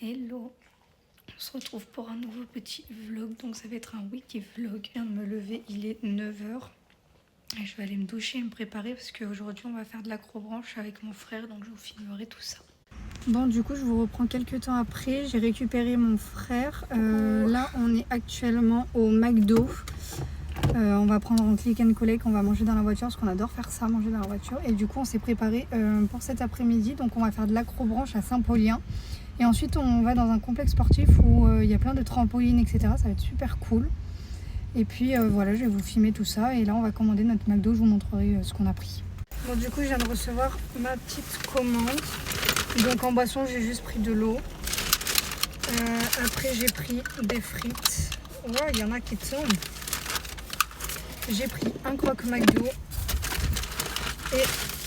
Hello, on se retrouve pour un nouveau petit vlog, donc ça va être un wiki vlog. Je viens de me lever, il est 9 h et je vais aller me doucher et me préparer parce qu'aujourd'hui on va faire de l'acrobranche avec mon frère, donc je vous filmerai tout ça. Bon, du coup je vous reprends quelques temps après, j'ai récupéré mon frère. Là on est actuellement au McDo. On va prendre un click and collect, on va manger dans la voiture parce qu'on adore faire ça, manger dans la voiture. Et du coup on s'est préparé pour cet après-midi, donc on va faire de l'acrobranche à Saint-Paulien. Et ensuite on va dans un complexe sportif où il y a plein de trampolines, etc. Ça va être super cool. Et puis voilà, je vais vous filmer tout ça. Et là on va commander notre McDo, je vous montrerai ce qu'on a pris. Bon, du coup je viens de recevoir ma petite commande. Donc en boisson j'ai juste pris de l'eau. Après j'ai pris des frites. Ouais, il y en a qui tombent. J'ai pris un croque McDo et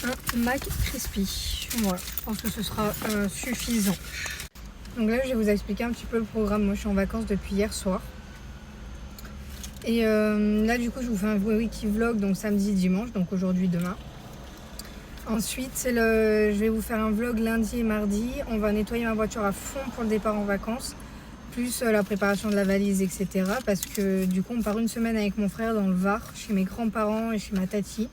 un Mac Crispy. Voilà, je pense que ce sera suffisant. Donc là, je vais vous expliquer un petit peu le programme. Moi, je suis en vacances depuis hier soir. Et là, du coup, je vous fais un wiki vlog, donc samedi, dimanche, donc aujourd'hui, demain. Ensuite, je vais vous faire un vlog lundi et mardi. On va nettoyer ma voiture à fond pour le départ en vacances, plus la préparation de la valise, etc. Parce que du coup, on part une semaine avec mon frère dans le Var, chez mes grands-parents et chez ma tati.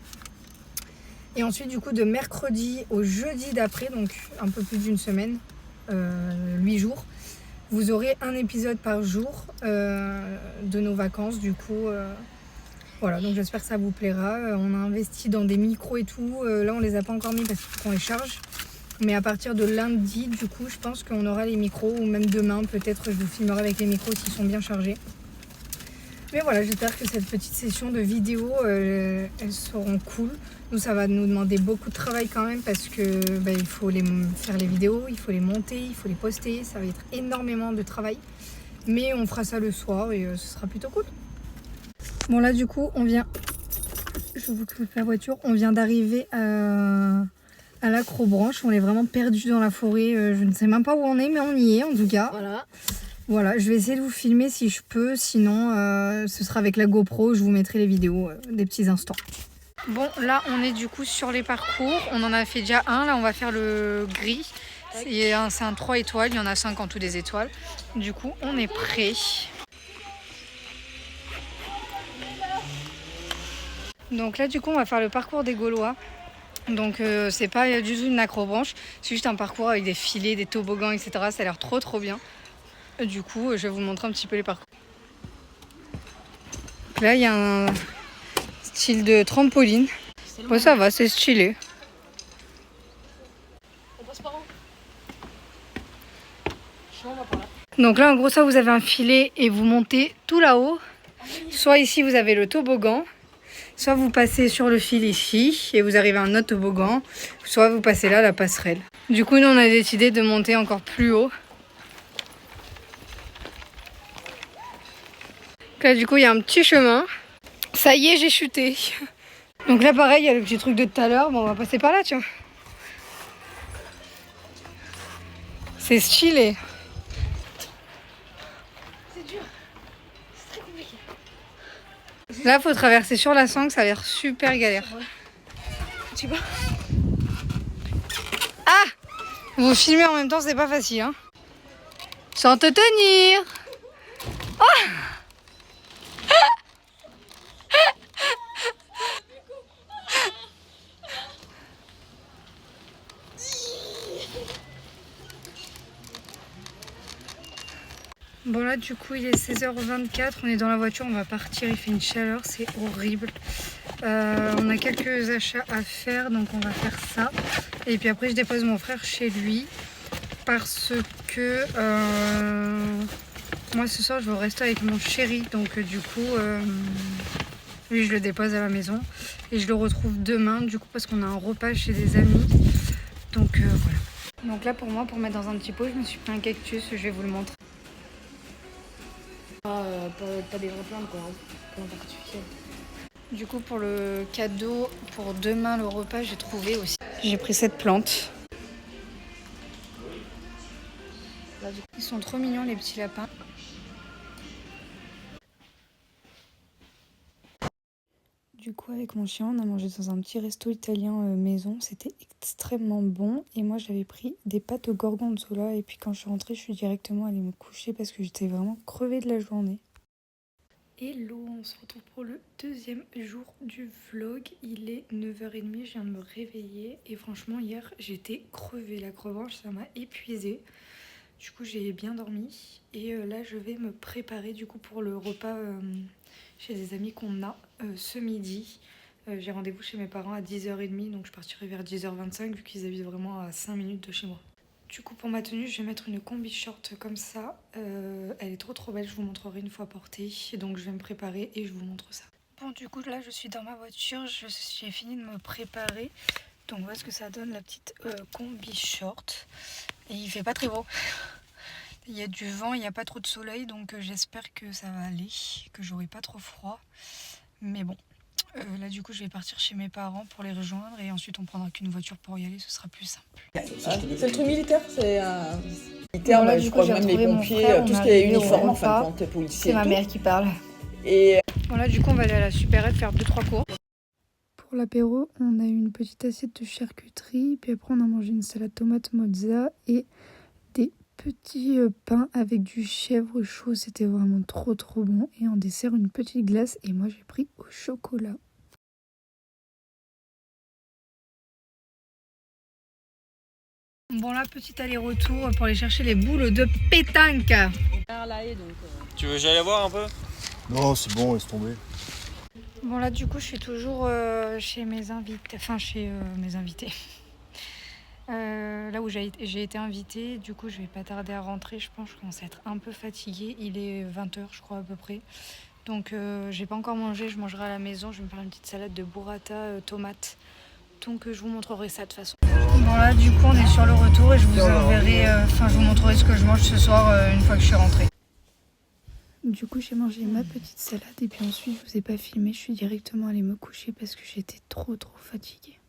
Et ensuite, du coup, de mercredi au jeudi d'après, donc un peu plus d'une semaine, 8 jours, vous aurez un épisode par jour de nos vacances. Du coup, voilà, donc j'espère que ça vous plaira. On a investi dans des micros et tout. Là, on les a pas encore mis parce qu'il faut qu'on les charge. Mais à partir de lundi, du coup, je pense qu'on aura les micros, ou même demain, peut-être je vous filmerai avec les micros s'ils sont bien chargés. Mais voilà, j'espère que cette petite session de vidéo, elles seront cool. Nous, ça va nous demander beaucoup de travail quand même parce que il faut faire les vidéos, il faut les monter, il faut les poster. Ça va être énormément de travail. Mais on fera ça le soir et ce sera plutôt cool. Bon là, du coup, je vous coupe la voiture. On vient d'arriver à l'acrobranche. On est vraiment perdu dans la forêt. Je ne sais même pas où on est, mais on y est en tout cas. Voilà, je vais essayer de vous filmer si je peux, sinon ce sera avec la GoPro, je vous mettrai les vidéos des petits instants. Bon, là on est du coup sur les parcours, on en a fait déjà un, là on va faire le gris. C'est un 3 étoiles, il y en a 5 en tout des étoiles. Du coup, on est prêt. Donc là du coup, on va faire le parcours des Gaulois. Donc c'est pas du tout une acrobranche, c'est juste un parcours avec des filets, des toboggans, etc. Ça a l'air trop bien. Du coup, je vais vous montrer un petit peu les parcours. Donc là, il y a un style de trampoline. Bon, ça va, c'est stylé. On passe par où? Donc là, en gros, ça, vous avez un filet et vous montez tout là-haut. Soit ici, vous avez le toboggan. Soit vous passez sur le fil ici et vous arrivez à un autre toboggan. Soit vous passez là, la passerelle. Du coup, nous, on a décidé de monter encore plus haut. Là, du coup, il y a un petit chemin. Ça y est, j'ai chuté. Donc là, pareil, il y a le petit truc de tout à l'heure. Bon, on va passer par là, tu vois. C'est stylé. C'est dur. C'est très compliqué. Là, faut traverser sur la Sangle, ça a l'air super galère. Tu vois? Ah! Vous filmez en même temps, c'est pas facile, hein. Sans te tenir. Oh! Bon là du coup il est 16 h 24, on est dans la voiture, on va partir, il fait une chaleur, c'est horrible. On a quelques achats à faire, donc on va faire ça. Et puis après je dépose mon frère chez lui parce que moi ce soir je vais rester avec mon chéri, donc du coup lui je le dépose à la maison et je le retrouve demain du coup parce qu'on a un repas chez des amis. Donc voilà. Donc là pour moi, pour mettre dans un petit pot, je me suis pris un cactus, je vais vous le montrer. Pas des vraies plantes, quoi. Plantes artificielles. Du coup pour le cadeau, pour demain le repas, j'ai trouvé aussi. J'ai pris cette plante. Ils sont trop mignons les petits lapins. Du coup, avec mon chien, on a mangé dans un petit resto italien maison. C'était extrêmement bon. Et moi, j'avais pris des pâtes au gorgonzola. Et puis quand je suis rentrée, je suis directement allée me coucher parce que j'étais vraiment crevée de la journée. Hello, on se retrouve pour le deuxième jour du vlog. Il est 9h30, je viens de me réveiller. Et franchement, hier, j'étais crevée. La crevange, ça m'a épuisée. Du coup, j'ai bien dormi. Et là, je vais me préparer du coup pour le repas chez des amis qu'on a ce midi. J'ai rendez-vous chez mes parents à 10h30, donc je partirai vers 10h25 vu qu'ils habitent vraiment à 5 minutes de chez moi. Du coup, pour ma tenue, je vais mettre une combi short comme ça. Elle est trop belle, je vous montrerai une fois portée. Donc je vais me préparer et je vous montre ça. Bon, du coup, là, je suis dans ma voiture. J'ai fini de me préparer. Donc voilà ce que ça donne, la petite combi short. Et il fait pas très beau. Il y a du vent, il n'y a pas trop de soleil, donc j'espère que ça va aller, que j'aurai pas trop froid. Mais bon, là du coup je vais partir chez mes parents pour les rejoindre et ensuite on prendra qu'une voiture pour y aller, ce sera plus simple. C'est le truc militaire, c'est militaire, Bon, là, je du crois coup, même j'ai les retrouvé mon pompiers, frère, tout on ce est qui est arrivé au uniforme, repas. enfin quand t'es policier. C'est ma mère qui parle. Et Bon là du coup on va aller à la supérette faire 2-3 cours. Pour l'apéro, on a eu une petite assiette de charcuterie, puis après on a mangé une salade tomate mozza et des petits pains avec du chèvre chaud, c'était vraiment trop bon. Et en dessert une petite glace et moi j'ai pris au chocolat. Bon là petit aller-retour pour aller chercher les boules de pétanque. Tu veux que j'aille voir un peu? Non, c'est bon, laisse tomber. Bon là du coup je suis toujours chez mes invités, là où j'ai été invitée. Du coup je vais pas tarder à rentrer, je pense que je commence à être un peu fatiguée. Il est 20h je crois à peu près. Donc j'ai pas encore mangé, je mangerai à la maison. Je vais me faire une petite salade de burrata tomate. Donc je vous montrerai ça de toute façon. Bon là du coup on est sur le retour et je vous enverrai, je vous montrerai ce que je mange ce soir une fois que je suis rentrée. Du coup j'ai mangé ma petite salade et puis ensuite je vous ai pas filmé, je suis directement allée me coucher parce que j'étais trop fatiguée.